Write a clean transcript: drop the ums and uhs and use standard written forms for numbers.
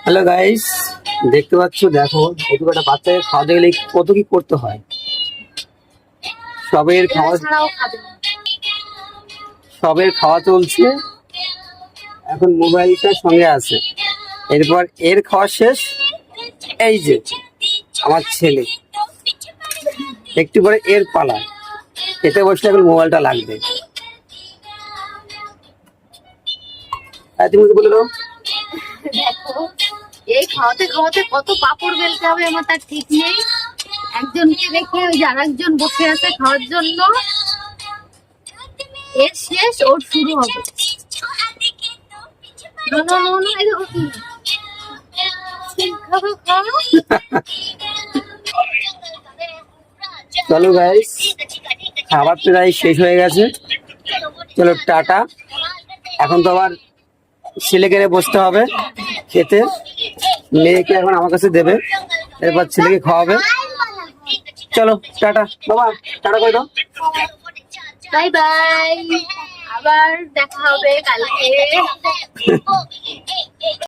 Hello guys, দেখতে পাচ্ছ? দেখো, এটুকু একটা বাচ্চাকে খাওয়াতে গেলে কত কি করতে হয়। সবের খাওয়া সবের খাওয়া চলছে, এখন মোবাইলটা সঙ্গে আছে। এরপর এর খাওয়া শেষ। এই যে আমার ছেলে, একটু পরে এর পালা, খেতে বসলে এখন মোবাইলটা লাগবে। তুমি কি বলে দাও? দেখো, এই খাওয়াতে খাওয়াতে কত পাপড় বেলতে হবে আমার তার ঠিক নেই। একজনকে রেখে ওই যে আরেকজন বসে আছে খাওয়ার জন্য। এর শেষ, ওর শুরু হবে। চলো গাইস, খাবার প্রায় শেষ হয়ে গেছে। চলো টাটা। এখন তো আবার ছেলেকে বসতে হবে খেতে। মেয়েকে এখন আমার কাছে দেবে, এরপর ছেলেকে খাওয়াবে। চলো টাটা বাবা, টাটা করে দাও। বাই বাই, আবার দেখা হবে কালকে।